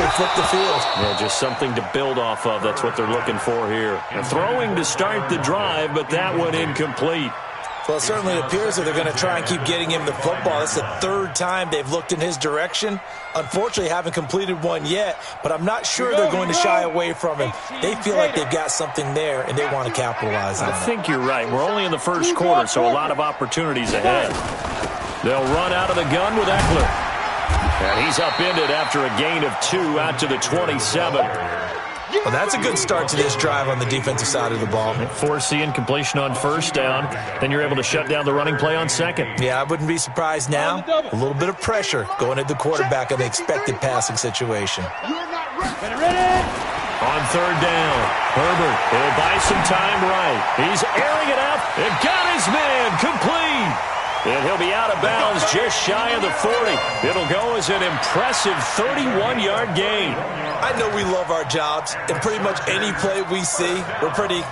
quickly flip the field. Yeah, just something to build off of. That's what they're looking for here. And throwing to start the drive, but that one incomplete. Well, it certainly appears that they're going to try and keep getting him the football. That's the third time they've looked in his direction. Unfortunately, haven't completed one yet, but I'm not sure they're going to shy away from him. They feel like they've got something there, and they want to capitalize on it. I think you're right. We're only in the first quarter, so a lot of opportunities ahead. They'll run out of the gun with Eckler. And he's upended after a gain of 2 out to the 27. Well, that's a good start to this drive on the defensive side of the ball. Force the incompletion on first down. Then you're able to shut down the running play on second. Yeah, I wouldn't be surprised now. A little bit of pressure going at the quarterback in the expected passing situation. On third down, Herbert will buy some time right. He's airing it out. It got his man complete. And he'll be out of bounds just shy of the 40. It'll go as an impressive 31-yard gain. I know we love our jobs, and pretty much any play we see, we're pretty,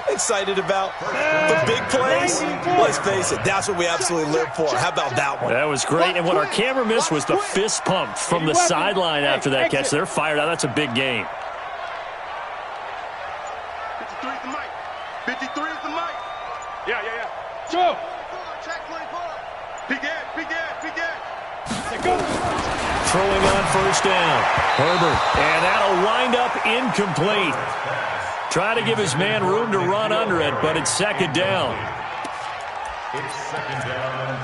excited about. The big plays, let's face it, that's what we absolutely live for. How about that one? That was great, and what our camera missed was the fist pump from the sideline after that catch. They're fired out. That's a big gain. 53 is the mic. 53 is the mic. Yeah. Go. Throwing on first down. Herbert. And that'll wind up incomplete. Try to give his man room to run under it, but it's second down. It's second down and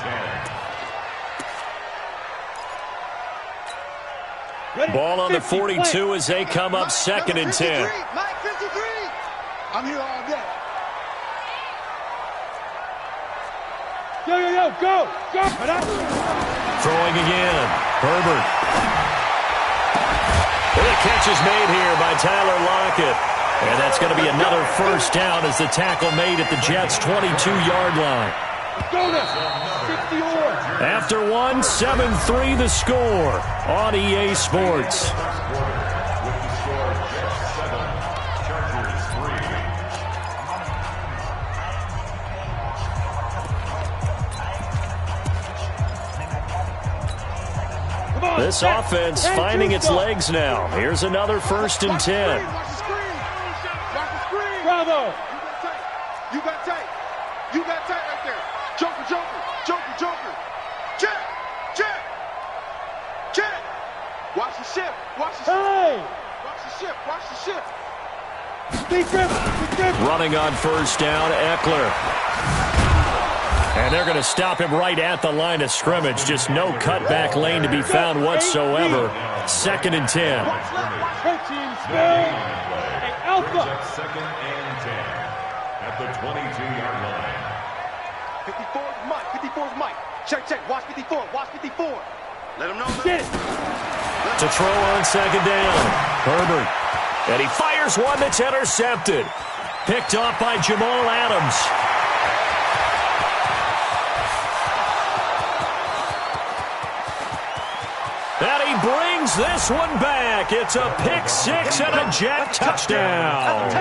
10. Ball on the 42 as they come up second and 10. Mike 53. I'm here all day. Go. Throwing again. Herbert. And the catch is made here by Tyler Lockett. And that's going to be another first down as the tackle made at the Jets' 22-yard line. After one, 7-3 the score on EA Sports. This offense finding its legs now. Here's another first and 10. Bravo. You got tight right there. Joker. Check. Watch the ship. Hey. Watch the ship. Deep grip. Running on first down, Eckler. And they're going to stop him right at the line of scrimmage. Just no cutback lane to be found whatsoever. Second and 10. Protein spin. Alpha. Second and 10 at the 22-yard line. 54 is Mike. Check. Watch 54. Let him know. Get it. To throw on second down. Herbert. And he fires one that's intercepted. Picked off by Jamal Adams. And he brings this one back. It's a pick six and a Jet touchdown.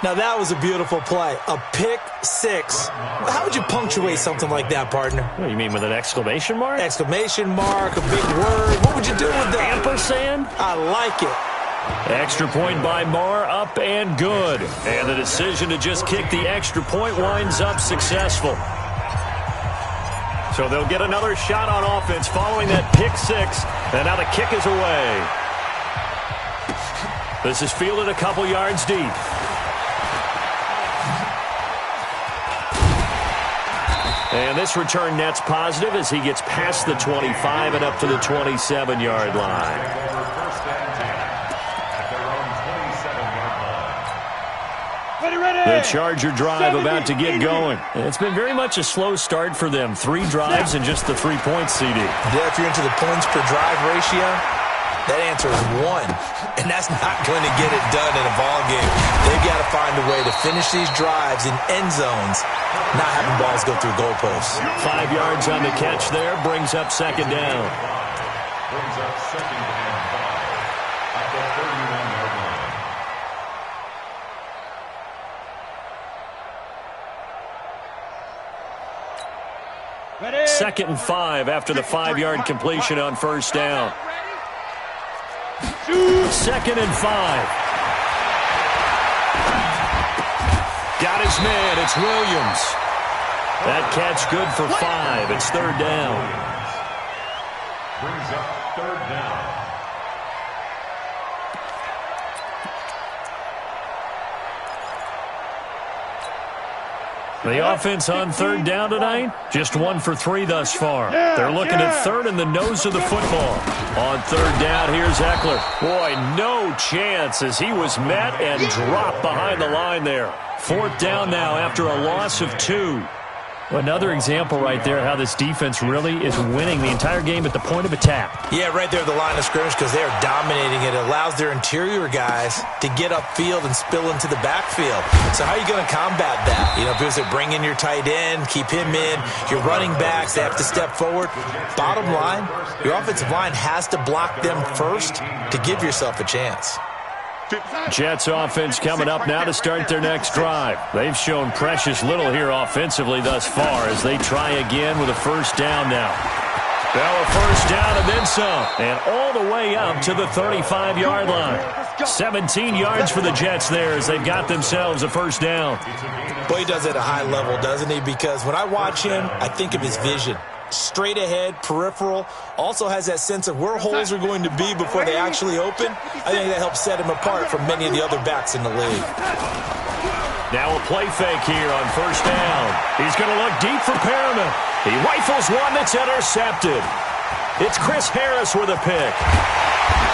Now, that was a beautiful play. A pick six. How would you punctuate something like that, partner? What do you mean, with an exclamation mark? Exclamation mark, a big word. What would you do with that? Ampersand? I like it. Extra point by Marr, up and good. And the decision to just kick the extra point winds up successful. So they'll get another shot on offense following that pick six. And now the kick is away. This is fielded a couple yards deep. And this return net's positive as he gets past the 25 and up to the 27-yard line. The Charger drive about to get going. It's been very much a slow start for them. 3 drives and just the 3 points, CD. Yeah, if you're into the points per drive ratio, that answer is 1. And that's not going to get it done in a ball game. They've got to find a way to finish these drives in end zones, not having balls go through goalposts. 5 yards on the catch there, brings up second down. Brings up second and 5 at the 31-yard line. Ready. 2nd and 5 after the 5-yard completion on first down. 2nd and 5. Got his man. It's Williams. That catch good for 5. It's 3rd down. Brings up 3rd down. The offense on 3rd down tonight, just 1 for 3 thus far. They're looking at 3rd in the nose of the football. On 3rd down, here's Eckler. Boy, no chance as he was met and dropped behind the line there. 4th down now after a loss of 2. Another example right there how this defense really is winning the entire game at the point of attack. Yeah, right there at the line of scrimmage because they are dominating it. It allows their interior guys to get upfield and spill into the backfield. So how are you going to combat that? You know, because they bring in your tight end, keep him in, your running backs, they have to step forward. Bottom line, your offensive line has to block them first to give yourself a chance. Jets offense coming up now to start their next drive. They've shown precious little here offensively thus far as they try again with a 1st down now. Now a 1st down and then some. And all the way up to the 35-yard line. 17 yards for the Jets there as they've got themselves a 1st down. Boy, he does it at a high level, doesn't he? Because when I watch him, I think of his vision. Straight ahead, peripheral, also has that sense of where holes are going to be before they actually open. I think that helps set him apart from many of the other backs in the league. Now a play fake here on 1st down. He's going to look deep for Perriman. He rifles one that's intercepted. It's Chris Harris with a pick.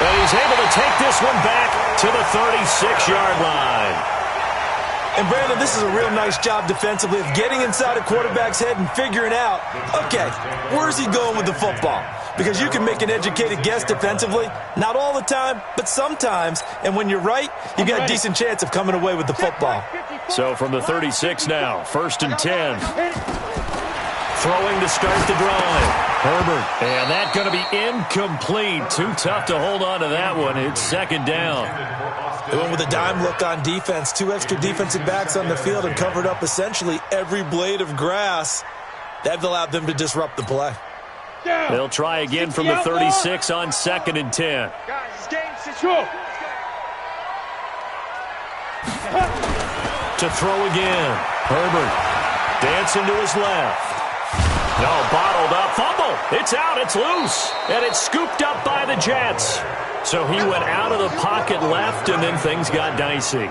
And he's able to take this one back to the 36-yard line. And, Brandon, this is a real nice job defensively of getting inside a quarterback's head and figuring out, okay, where's he going with the football? Because you can make an educated guess defensively, not all the time, but sometimes. And when you're right, you got a decent chance of coming away with the football. So from the 36 now, 1st and 10. Throwing to start the drive. Herbert. And that going to be incomplete. Too tough to hold on to that one. It's 2nd down. They went with a dime look on defense. 2 extra defensive backs on the field and covered up essentially every blade of grass. That allowed them to disrupt the play. They'll try again from the 36 on 2nd and 10. To throw again. Herbert dancing to his left. No, bottled up. Fumble. It's out. It's loose. And it's scooped up by the Jets. So he went out of the pocket left, and then things got dicey.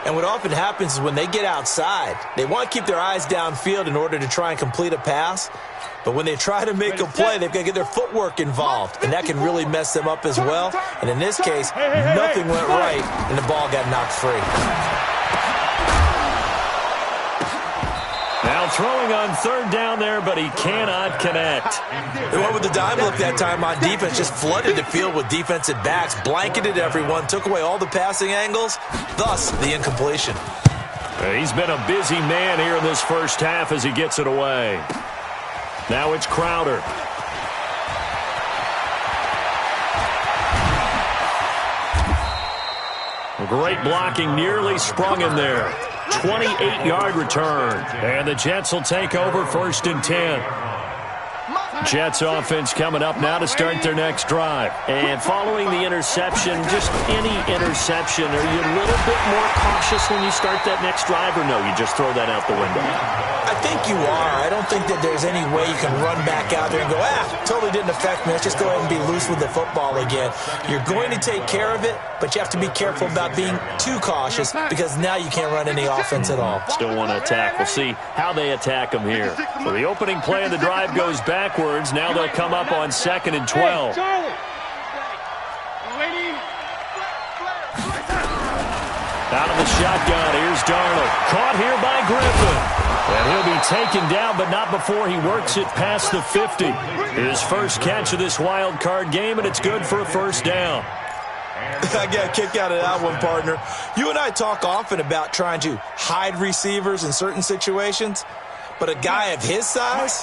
And what often happens is when they get outside, they want to keep their eyes downfield in order to try and complete a pass. But when they try to make a play, they've got to get their footwork involved, and that can really mess them up as well. And in this case, nothing went right, and the ball got knocked free. Now throwing on 3rd down there, but he cannot connect. They went with the dime look that time on defense, just flooded the field with defensive backs, blanketed everyone, took away all the passing angles, thus the incompletion. He's been a busy man here in this 1st half as he gets it away. Now it's Crowder. Great blocking, nearly sprung him there. 28-yard return. And the Jets will take over 1st and 10. Jets offense coming up now to start their next drive. And following the interception, just any interception, are you a little bit more cautious when you start that next drive, or no, you just throw that out the window? I think you are. I don't think that there's any way you can run back out there and go, totally didn't affect me. Let's just go ahead and be loose with the football again. You're going to take care of it, but you have to be careful about being too cautious because now you can't run any offense at all. Still want to attack. We'll see how they attack them here. So the opening play of the drive goes backwards. Now they'll come up on 2nd and 12. Out of the shotgun, here's Darnold. Caught here by Griffin. And he'll be taken down, but not before he works it past the 50. His first catch of this wild card game, and it's good for a 1st down. I got a kick out of that one, partner. You and I talk often about trying to hide receivers in certain situations. But a guy of his size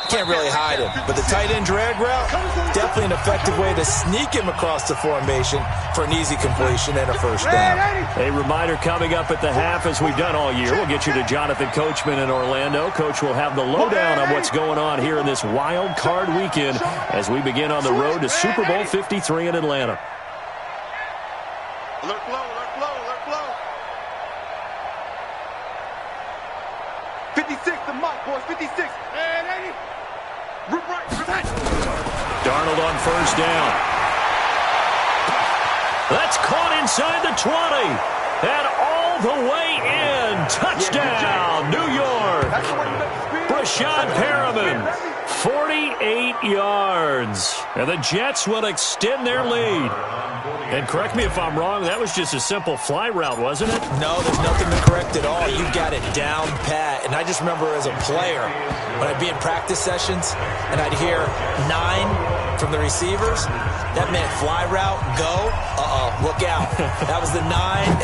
can't really hide him. But the tight end drag route, definitely an effective way to sneak him across the formation for an easy completion and a 1st down. A reminder coming up at the half, as we've done all year. We'll get you to Jonathan Coachman in Orlando. Coach will have the lowdown on what's going on here in this wild card weekend as we begin on the road to Super Bowl 53 in Atlanta. Alert flow, alert flow, alert flow. 56, the mic, boys, 56. And 80. Root right, protect. Darnold on first down. That's caught inside the 20. And all the way in. Touchdown, New York. Brashad Perriman, 48 yards. And the Jets will extend their lead. And correct me if I'm wrong, that was just a simple fly route, wasn't it? No, there's nothing to correct at all. You got it down pat. And I just remember as a player, when I'd be in practice sessions and I'd hear 9 from the receivers, that meant fly route, go, look out. That was the 9,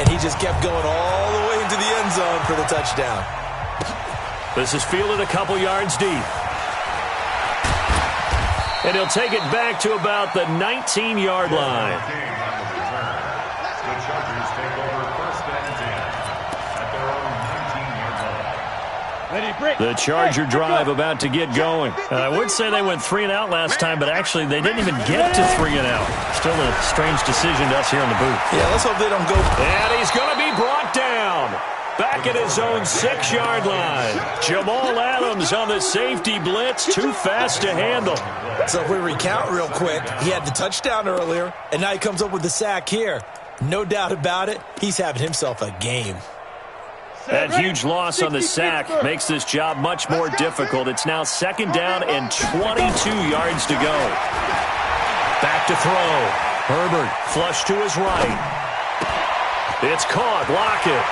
and he just kept going all the way into the end zone for the touchdown. This is fielded a couple yards deep. And he'll take it back to about the 19-yard line. The Chargers take over first and 10 at their own 19-yard line. The Charger drive about to get going. I would say they went 3 and out last time, but actually they didn't even get to 3 and out. Still a strange decision to us here in the booth. Yeah, let's hope they don't go. And he's going to be brought down. Back at his own 6-yard line. Jamal Adams on the safety blitz. Too fast to handle. So if we recount real quick, he had the touchdown earlier, and now he comes up with the sack here. No doubt about it, he's having himself a game. That huge loss on the sack makes this job much more difficult. It's now 2nd down and 22 yards to go. Back to throw. Herbert flush to his right. It's caught. Lockett.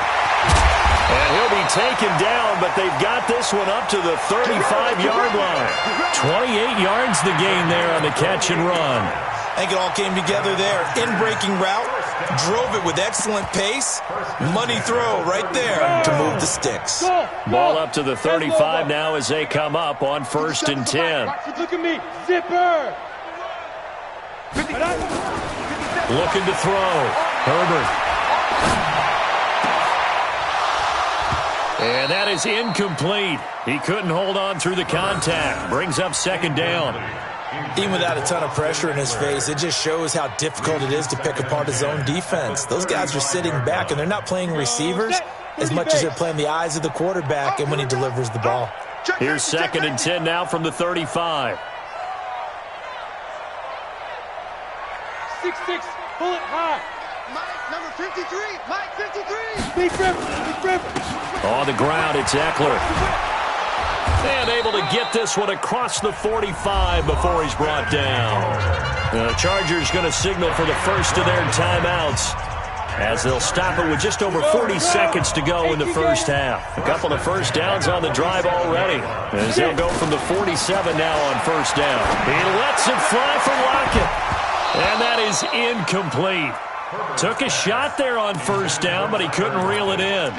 And he'll be taken down, but they've got this one up to the 35-yard line. 28 yards the gain there on the catch and run. I think it all came together there. In-breaking route, drove it with excellent pace. Money throw right there to move the sticks. Ball up to the 35 now as they come up on 1st and 10. Look at me, zipper. Looking to throw. Herbert. And that is incomplete. He couldn't hold on through the contact. Brings up 2nd down. Even without a ton of pressure in his face, it just shows how difficult it is to pick apart his own defense. Those guys are sitting back, and they're not playing receivers as much as they're playing the eyes of the quarterback and when he delivers the ball. Here's 2nd and 10 now from the 35. 6-6, pull it high. Mike, number 53. Mike, 53. Big Ripper, Big Ripper. On the ground, it's Eckler. And able to get this one across the 45 before he's brought down. The Chargers going to signal for the first of their timeouts as they'll stop it with just over 40 seconds to go in the first half. A couple of first downs on the drive already as they'll go from the 47 now on first down. He lets it fly for Lockett. And that is incomplete. Took a shot there on first down, but he couldn't reel it in.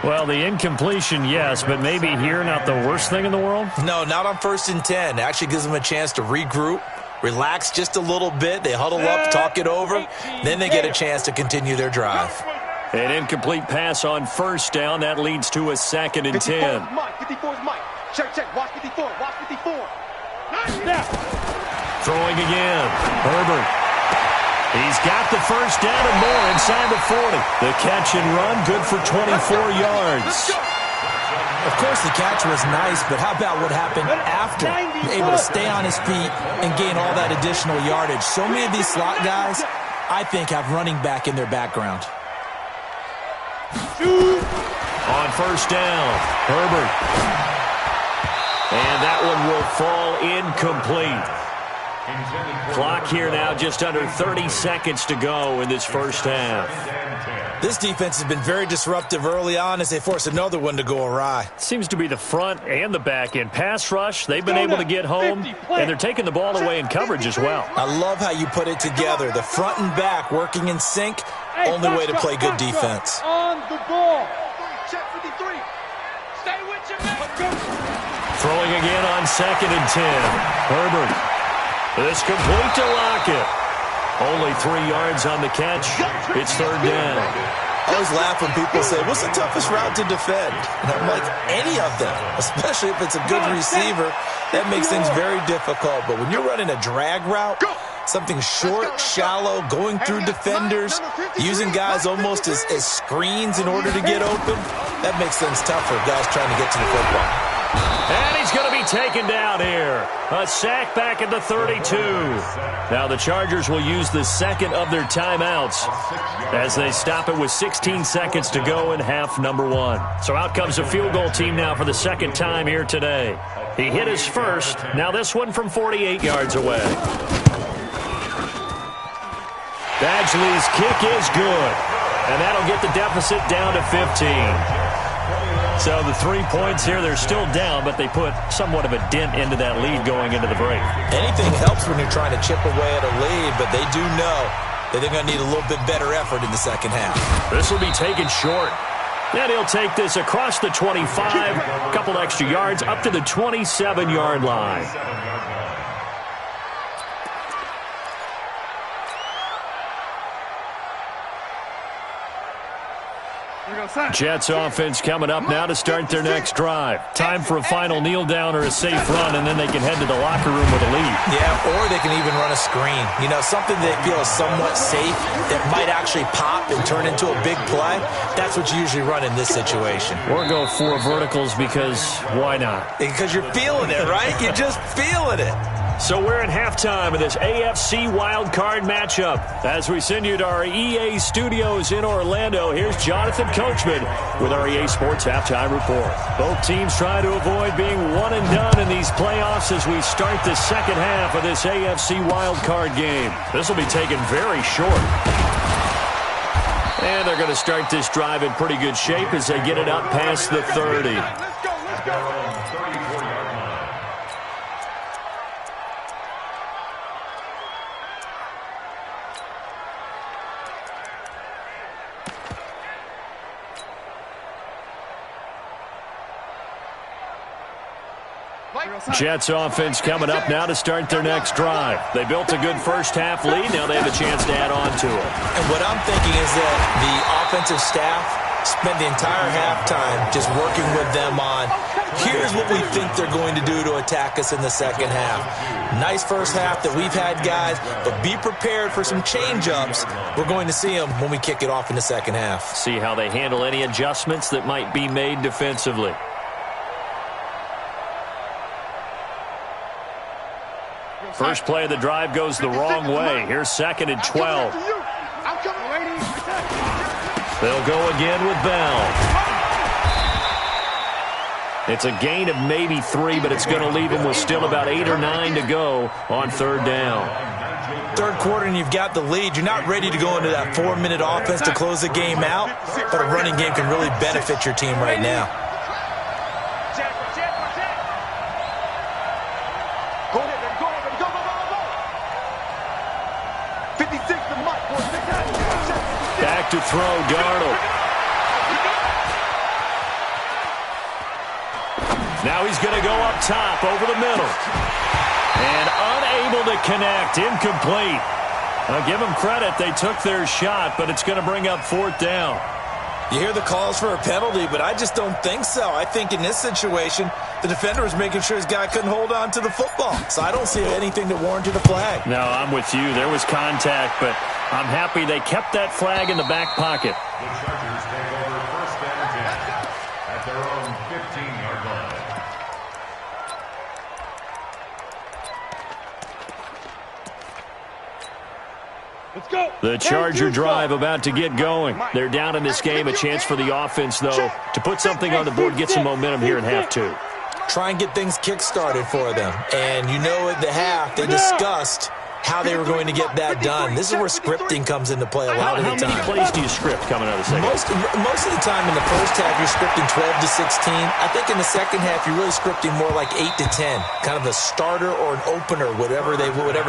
Well, the incompletion, yes, but maybe here not the worst thing in the world? No, not on 1st and 10. It actually gives them a chance to regroup, relax just a little bit. They huddle up, talk it over. Then they get a chance to continue their drive. An incomplete pass on first down. That leads to a 2nd and 10. 54 is Mike. Check, check. Watch 54. Watch 54. Throwing again. Herbert. He's got the first down and more inside the 40. The catch and run, good for 24 yards. Of course, the catch was nice, but how about what happened after? Able to stay on his feet and gain all that additional yardage. So many of these slot guys, I think, have running back in their background. On first down, Herbert. And that one will fall incomplete. Clock here now, just under 30 seconds to go in this first half. This defense has been very disruptive early on as they force another one to go awry. Seems to be the front and the back end. Pass rush, they've been able to get home, and they're taking the ball away in coverage as well. I love how you put it together. The front and back working in sync, only way to play good defense. On the ball. Check 53. Stay with your man. Throwing again on 2nd and 10. Herbert. It's complete to Lockett. Only 3 yards on the catch. It's 3rd down. I always laugh when people say, what's the toughest route to defend? And I'm like, any of them, especially if it's a good receiver. That makes things very difficult. But when you're running a drag route, Something short, shallow, going through defenders, using guys almost as screens in order to get open. That makes things tough for guys trying to get to the football. And he's going to be taken down here. A sack back at the 32. Now the Chargers will use the second of their timeouts as they stop it with 16 seconds to go in half number 1. So out comes a field goal team now for the second time here today. He hit his first. Now this one from 48 yards away. Badgley's kick is good. And that'll get the deficit down to 15. So the 3 points here, they're still down, but they put somewhat of a dent into that lead going into the break. Anything helps when you're trying to chip away at a lead, but they do know that they're going to need a little bit better effort in the second half. This will be taken short. And he'll take this across the 25, a couple extra yards, up to the 27-yard line. Jets offense coming up now to start their next drive. Time for a final kneel down or a safe run, and then they can head to the locker room with a lead. Yeah, or they can even run a screen. You know, something they feel is somewhat safe that might actually pop and turn into a big play. That's what you usually run in this situation. Or go 4 verticals because why not? Because you're feeling it, right? You're just feeling it. So we're at halftime of this AFC wildcard matchup. As we send you to our EA studios in Orlando, here's Jonathan Coachman with our EA Sports Halftime Report. Both teams try to avoid being one and done in these playoffs as we start the second half of this AFC wildcard game. This will be taken very short. And they're going to start this drive in pretty good shape as they get it up past the 30. Let's go, let's go. Jets offense coming up now to start their next drive. They built a good first half lead. Now they have a chance to add on to it. And what I'm thinking is that the offensive staff spent the entire halftime just working with them on, here's what we think they're going to do to attack us in the second half. Nice first half that we've had, guys, but be prepared for some change-ups. We're going to see them when we kick it off in the second half. See how they handle any adjustments that might be made defensively. First play of the drive goes the wrong way. Here's 2nd and 12. They'll go again with Bell. It's a gain of maybe 3, but it's going to leave them with still about 8 or 9 to go on 3rd down. Third quarter and you've got the lead. You're not ready to go into that 4-minute offense to close the game out, but a running game can really benefit your team right now. Back to throw, Darnold. Now he's going to go up top over the middle. And unable to connect, incomplete. I'll give them credit, they took their shot, but it's going to bring up 4th down. You hear the calls for a penalty, but I just don't think so. I think in this situation, the defender was making sure his guy couldn't hold on to the football. So I don't see anything that warranted a flag. No, I'm with you. There was contact, but I'm happy they kept that flag in the back pocket. The Chargers take over 1st and 10 at their own 15-yard line. Let's go. The Charger drive about to get going. They're down in this game. A chance for the offense, though, to put something on the board, get some momentum here in half 2. Try and get things kick-started for them. And you know at the half, they discussed how they were going to get that done. This is where scripting comes into play a lot of the time. How many plays do you script coming out of the second? Most of the time in the first half, you're scripting 12 to 16. I think in the second half, you're really scripting more like 8 to 10. Kind of a starter or an opener, whatever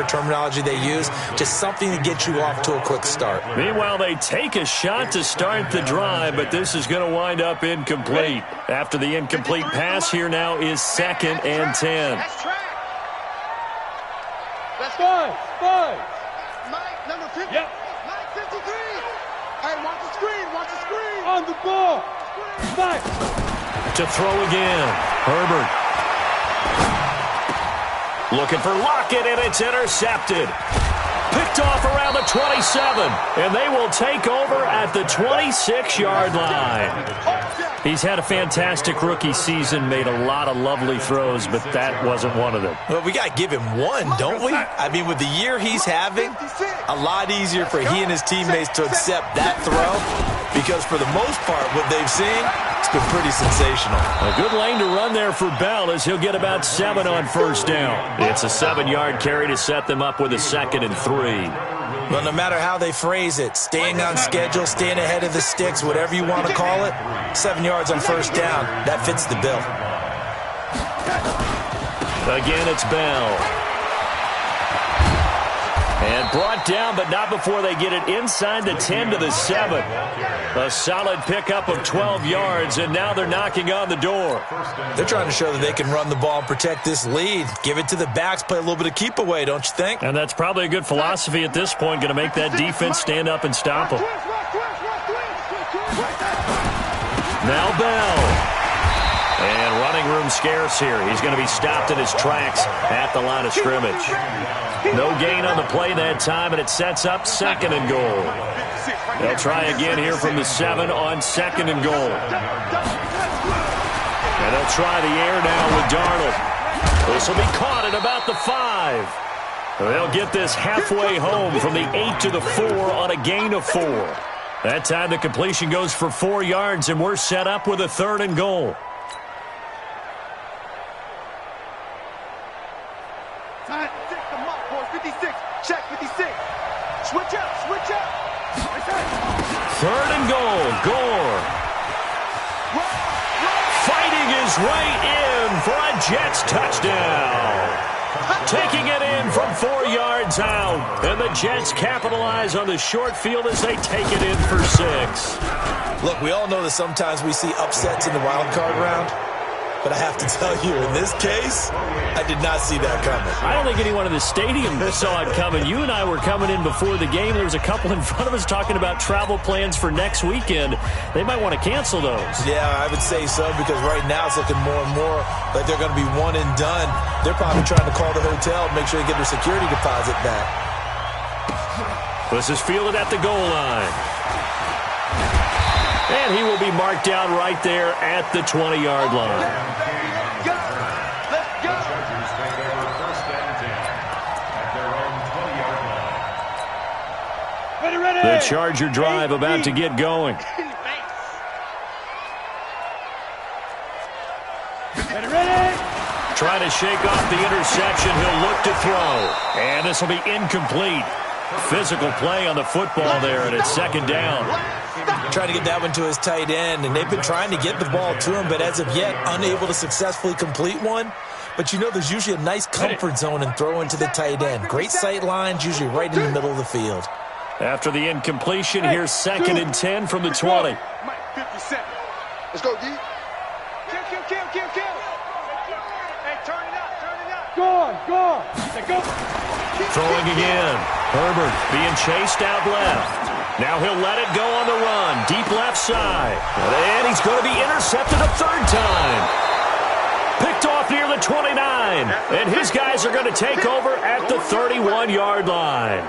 terminology they use. Just something to get you off to a quick start. Meanwhile, they take a shot to start the drive, but this is going to wind up incomplete. After the incomplete pass, here now is 2nd and 10. Five. Mike, number 50. Yep. Mike, 53. Hey, watch the screen. On the ball. 5. To throw again. Herbert. Looking for Lockett, and it's intercepted. Picked off around the 27, and they will take over at the 26-yard line. He's had a fantastic rookie season, made a lot of lovely throws, but that wasn't one of them. Well, we got to give him one, don't we? I mean, with the year he's having, a lot easier for he and his teammates to accept that throw, because for the most part, what they've seen, it's been pretty sensational. A good lane to run there for Bell as he'll get about 7 on first down. It's a 7-yard carry to set them up with a 2nd and 3. Well, no matter how they phrase it, staying on schedule, staying ahead of the sticks, whatever you want to call it, 7 yards on first down, that fits the bill. Again, it's Bell. And brought down, but not before they get it inside the 10 to the 7. A solid pickup of 12 yards, and now they're knocking on the door. They're trying to show that they can run the ball and protect this lead. Give it to the backs, play a little bit of keep away, don't you think? And that's probably a good philosophy at this point, going to make that defense stand up and stop them. Now Bell. And running room scarce here. He's going to be stopped in his tracks at the line of scrimmage. No gain on the play that time, and it sets up 2nd and goal. They'll try again here from the 7 on 2nd and goal. And they'll try the air now with Darnold. This will be caught at about the 5. They'll get this halfway home from the 8 to the 4 on a gain of 4. That time the completion goes for 4 yards, and we're set up with a 3rd and goal. Time, take the mark, boys. 56. Check 56. Switch up, switch up. 3rd and goal. Gore. Fighting his way in for a Jets touchdown. Taking it in from 4 yards out. And the Jets capitalize on the short field as they take it in for 6. Look, we all know that sometimes we see upsets in the wild card round. But I have to tell you, in this case, I did not see that coming. I don't think anyone in the stadium saw it coming. You and I were coming in before the game. There was a couple in front of us talking about travel plans for next weekend. They might want to cancel those. Yeah, I would say so, because right now it's looking more and more like they're going to be one and done. They're probably trying to call the hotel and make sure they get their security deposit back. This is fielded at the goal line. And he will be marked down right there at the 20-yard line. Let's go. The Chargers take over 1st and 10 at their own 20-yard line. Ready. The Charger drive about to get going. Ready. Trying to shake off the interception. He'll look to throw. And this will be incomplete. Physical play on the football there, and it's 2nd down. Trying to get that one to his tight end, and they've been trying to get the ball to him, but as of yet, unable to successfully complete one. But you know, there's usually a nice comfort zone in throwing to the tight end. Great sight lines, usually right in the middle of the field. After the incompletion, here's 2nd and 10 from the 20. Mike, 57. Let's go, D. Kill. Hey, turn it up. Go. Go. Throwing again. Herbert being chased out left. Now he'll let it go on the run. Deep left side. And he's going to be intercepted a 3rd time. Picked off near the 29. And his guys are going to take over at the 31-yard line.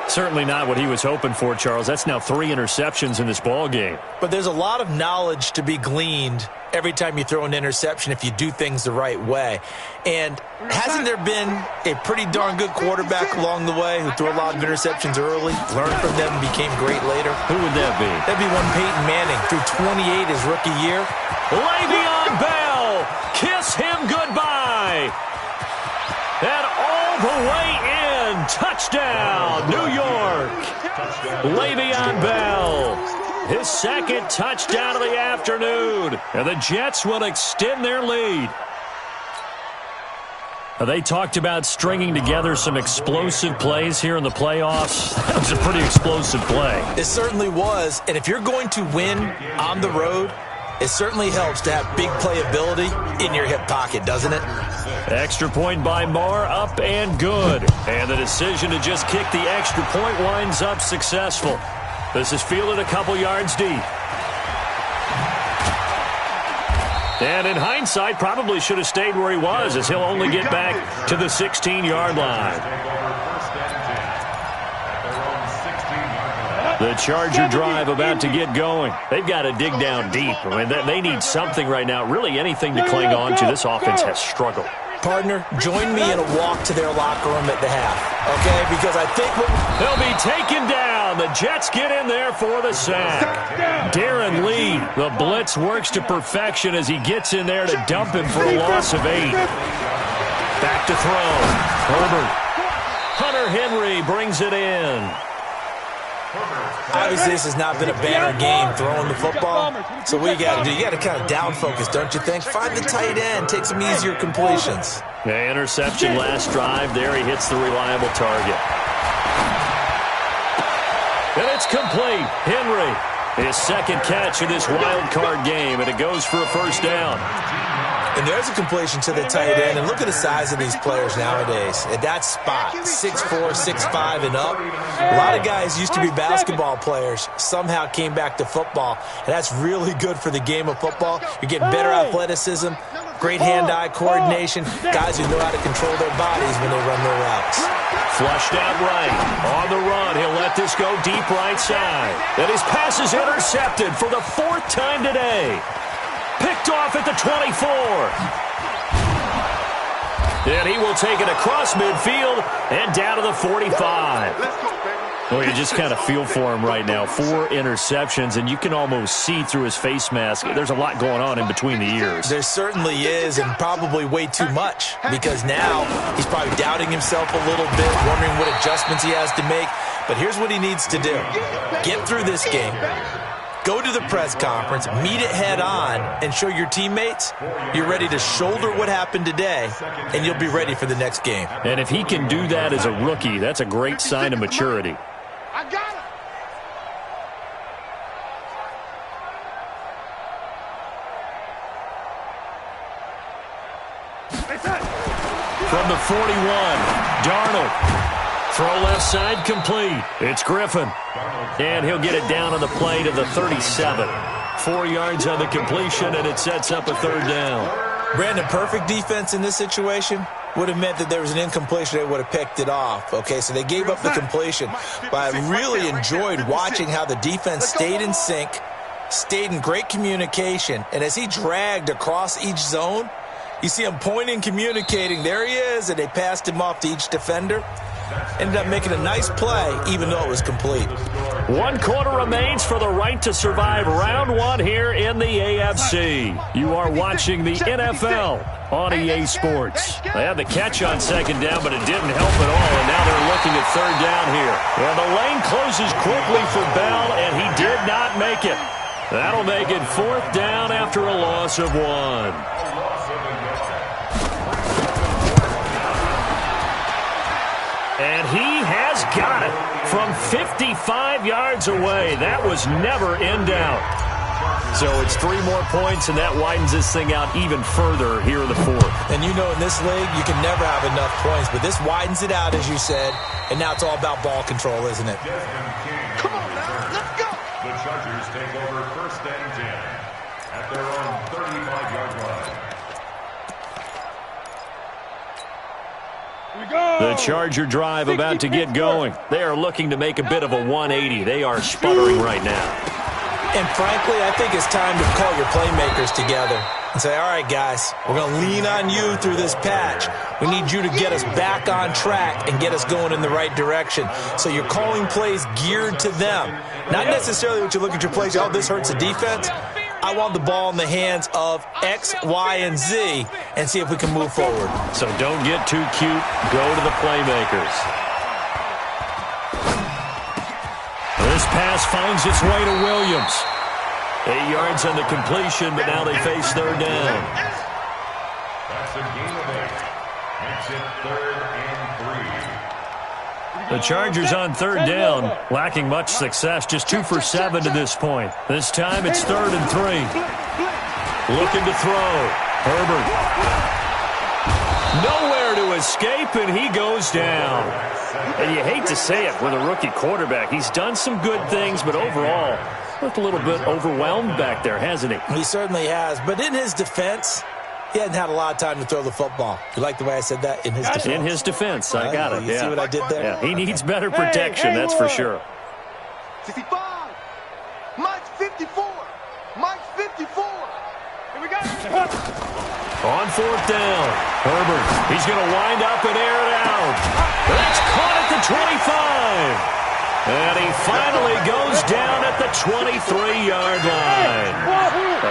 Certainly not what he was hoping for, Charles. That's now 3 interceptions in this ball game. But there's a lot of knowledge to be gleaned every time you throw an interception if you do things the right way. And hasn't there been a pretty darn good quarterback along the way who threw a lot of interceptions early, learned from them, and became great later? Who would that be? That'd be one Peyton Manning, threw 28 his rookie year. Le'Veon Bell, kiss him goodbye. And all the way in, touchdown, New York. Le'Veon Bell, his 2nd touchdown of the afternoon. And the Jets will extend their lead. They talked about stringing together some explosive plays here in the playoffs. That was a pretty explosive play. It certainly was. And if you're going to win on the road, it certainly helps to have big playability in your hip pocket, doesn't it? Extra point by Marr, up and good. And the decision to just kick the extra point winds up successful. This is fielded a couple yards deep. And in hindsight, probably should have stayed where he was, as he'll only get back to the 16-yard line. The Charger drive about to get going. They've got to dig down deep. I mean, they need something right now, really anything to cling on to. This offense has struggled. Partner, join me in a walk to their locker room at the half, okay? Because I think they'll be taken down. The Jets get in there for the sack. Darren Lee, the blitz works to perfection as he gets in there to dump him for a loss of 8. Back to throw. Herbert. Hunter Henry brings it in. Obviously, this has not been a banner game throwing the football. So what you got to do, you got to kind of down focus, don't you think? Find the tight end, take some easier completions. Yeah, interception last drive. There he hits the reliable target. And it's complete. Henry, his second catch in this wild card game, and it goes for a first down. And there's a completion to the tight end. And look at the size of these players nowadays. At that spot, 6'4", 6'5", and up. A lot of guys used to be basketball players, somehow came back to football. And that's really good for the game of football. You're getting better athleticism, great hand-eye coordination, guys who know how to control their bodies when they run their routes. Flushed out right. On the run, he'll let this go deep right side. And his pass is intercepted for the 4th time today. Picked off at the 24. And he will take it across midfield and down to the 45. Well, you just kind of feel for him right now. 4 interceptions, and you can almost see through his face mask. There's a lot going on in between the ears. There certainly is, and probably way too much, because now he's probably doubting himself a little bit, wondering what adjustments he has to make. But here's what he needs to do. Get through this game. Go to the press conference, meet it head on, and show your teammates you're ready to shoulder what happened today, and you'll be ready for the next game. And if he can do that as a rookie, that's a great sign of maturity. I got it. From the 41, Darnold. Throw left side complete. It's Griffin. And he'll get it down on the play to the 37. 4 yards on the completion, and it sets up a 3rd down. Brandon, perfect defense in this situation would have meant that there was an incompletion. They would have picked it off. Okay, so they gave up the completion. But I really enjoyed watching how the defense stayed in sync, stayed in great communication, and as he dragged across each zone, you see him pointing, communicating. There he is, and they passed him off to each defender. Ended up making a nice play, even though it was complete. 1 quarter remains for the right to survive round 1 here in the AFC. You are watching the NFL on EA Sports. They had the catch on 2nd down, but it didn't help at all, and now they're looking at 3rd down here. And the lane closes quickly for Bell, and he did not make it. That'll make it 4th down after a loss of 1. And he has got it from 55 yards away. That was never in doubt. So it's 3 more points, and that widens this thing out even further here in the 4th. And you know in this league, you can never have enough points, but this widens it out, as you said, and now it's all about ball control, isn't it? Come on now, let's go. The Chargers take over 1st and 10 at their own 35-yard line. The Charger drive about to get going. They are looking to make a bit of a 180. They are sputtering right now. And frankly, I think it's time to call your playmakers together and say, all right, guys, we're going to lean on you through this patch. We need you to get us back on track and get us going in the right direction. So you're calling plays geared to them. Not necessarily what you look at your plays, oh, this hurts the defense. I want the ball in the hands of X, Y, and Z and see if we can move forward. So don't get too cute. Go to the playmakers. This pass finds its way to Williams. 8 yards on the completion, but now they face 3rd down. That's a gain of 8. Makes it 3rd and 3. The Chargers on 3rd down, lacking much success, just 2 for 7 to this point. This time it's 3rd and 3. Looking to throw. Herbert. Nowhere to escape, and he goes down. And you hate to say it with a rookie quarterback. He's done some good things, but overall, looked a little bit overwhelmed back there, hasn't he? He certainly has. But in his defense, he hadn't had a lot of time to throw the football. You like the way I said that? In his defense. In his defense. I got it. You see what I did there? Yeah, he needs better protection, that's for sure. 65. Mike's 54. Mike's 54. Here we go. On fourth down, Herbert. He's going to wind up and air it out. That's caught at the 25. And he finally goes down at the 23-yard line.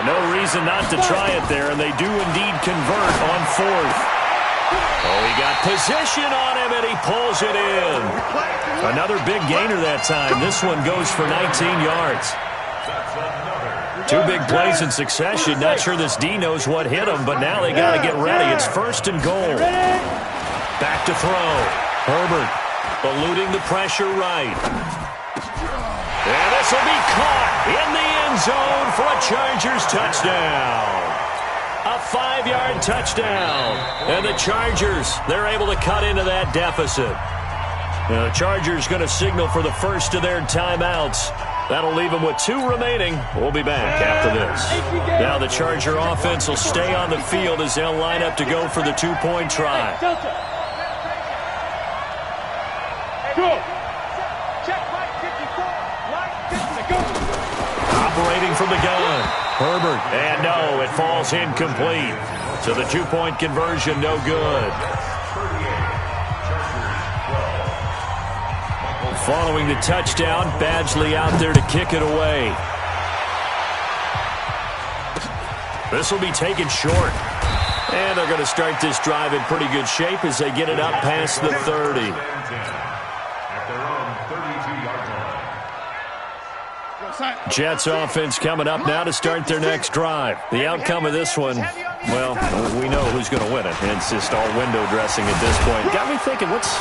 No reason not to try it there, and they do indeed convert on fourth. Oh, he got position on him, and he pulls it in. Another big gainer that time. This one goes for 19 yards. Two big plays in succession. Not sure this D knows what hit him, but now they got to get ready. It's first and goal. Back to throw. Herbert eluding the pressure right. And this will be caught in the end zone for a Chargers touchdown. A 5-yard touchdown. And the Chargers, they're able to cut into that deficit. Now, the Chargers going to signal for the first of their timeouts. That'll leave them with 2 remaining. We'll be back after this. Now the Charger offense will stay on the field as they'll line up to go for the 2-point try. Operating from the gun. Herbert. And no, it falls incomplete. So the 2-point conversion, no good. Following the touchdown, Badgley out there to kick it away. This will be taken short. And they're going to start this drive in pretty good shape as they get it up past the 30. Jets offense coming up now to start their next drive. The outcome of this one, well, we know who's going to win it. It's just all window dressing at this point. Got me thinking, what's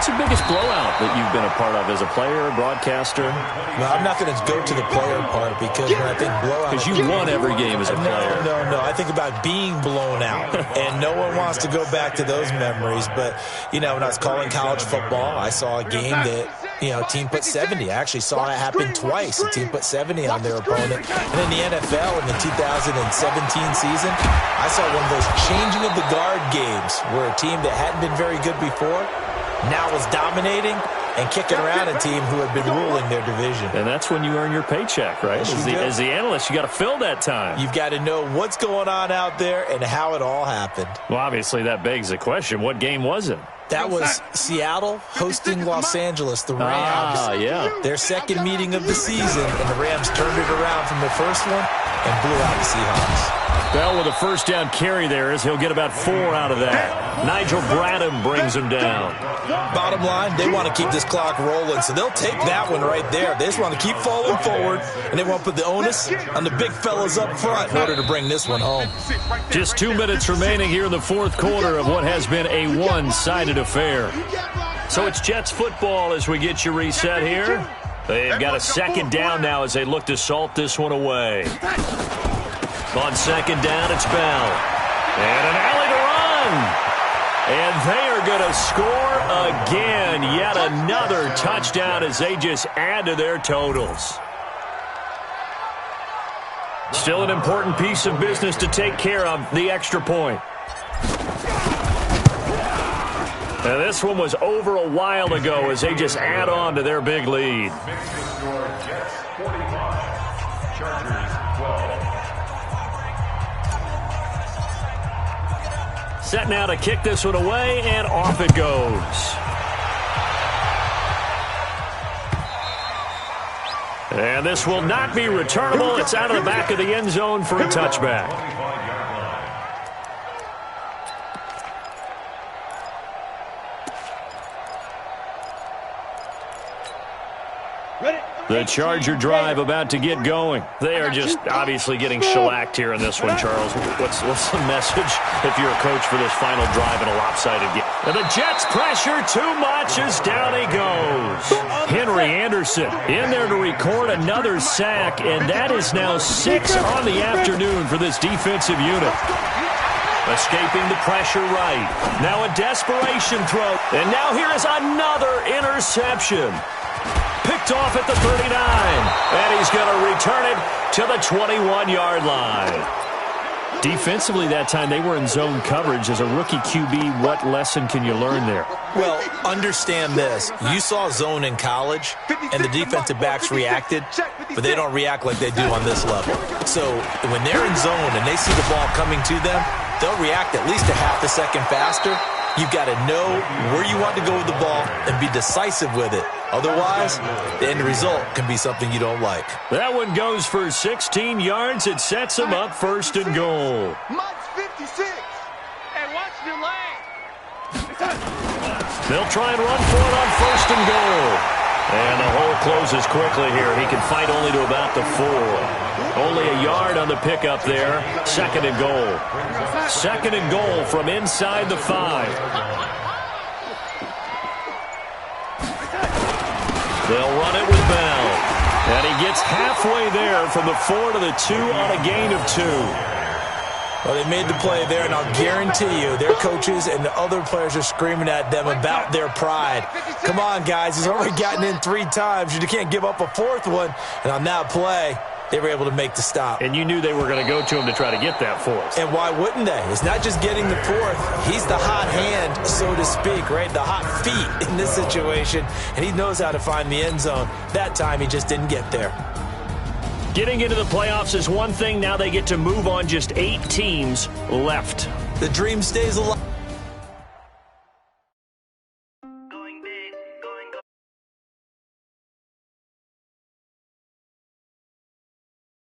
the biggest blowout that you've been a part of as a player, broadcaster? No, I'm not going to go to the player part because when I think blowout... Because you won every game as a player. No. I think about being blown out, and no one wants to go back to those memories. But, when I was calling college football, I saw a game that, a team put 70. I actually saw it happen twice. A team put 70 on their opponent. And in the NFL, in the 2017 season, I saw one of those changing of the guard games where a team that hadn't been very good before now was dominating and kicking around a team who had been ruling their division. And that's when you earn your paycheck, right? As the analyst, you got to fill that time. You've got to know what's going on out there and how it all happened. Well, obviously, that begs the question, what game was it? That was Seattle hosting Los Angeles, the Rams. Yeah. Their second meeting of the season, and the Rams turned it around from the first one and blew out the Seahawks. Bell with a first down carry there as he'll get about 4 out of that. Nigel Bradham brings him down. Bottom line, they want to keep this clock rolling, so they'll take that one right there. They just want to keep falling forward, and they want to put the onus on the big fellas up front in order to bring this one home. Just 2 minutes remaining here in the fourth quarter of what has been a one-sided affair. So it's Jets football as we get you reset here. They've got a second down now as they look to salt this one away. On second down, it's Bell. And an alley to run. And they are going to score again. Yet another touchdown as they just add to their totals. Still an important piece of business to take care of, the extra point. Now this one was over a while ago as they just add on to their big lead. Jets 45, Chargers 12. Set now to kick this one away, and off it goes. And this will not be returnable. It's out of the back of the end zone for a touchback. The Charger drive about to get going. They are just obviously getting shellacked here in this one, Charles. What's the message if you're a coach for this final drive in a lopsided game? And the Jets pressure too much as down he goes. Henry Anderson in there to record another sack, and that is now 6 on the afternoon for this defensive unit. Escaping the pressure right. Now a desperation throw. And now here is another interception. Picked off at the 39. And he's going to return it to the 21-yard line. Defensively that time, they were in zone coverage. As a rookie QB, what lesson can you learn there? Well, understand this. You saw zone in college, and the defensive backs reacted, but they don't react like they do on this level. So when they're in zone and they see the ball coming to them, they'll react at least a half a second faster. You've got to know where you want to go with the ball and be decisive with it. Otherwise, the end result can be something you don't like. That one goes for 16 yards. It sets them up first and goal. Mike's 56. Hey, watch your leg. They'll try and run for it on first and goal. And the hole closes quickly here. He can fight only to about the 4. Only a yard on the pickup there. Second and goal. Second and goal from inside the 5. They'll run it with Bell. And he gets halfway there from the 4 to the 2 on a gain of 2. Well, they made the play there, and I'll guarantee you their coaches and the other players are screaming at them about their pride. Come on, guys. He's already gotten in 3 times. You can't give up a 4th one. And on that play, they were able to make the stop. And you knew they were going to go to him to try to get that 4th. And why wouldn't they? It's not just getting the 4th. He's the hot hand, so to speak, right? The hot feet in this situation. And he knows how to find the end zone. That time, he just didn't get there. Getting into the playoffs is one thing. Now they get to move on. Just 8 teams left. The dream stays alive.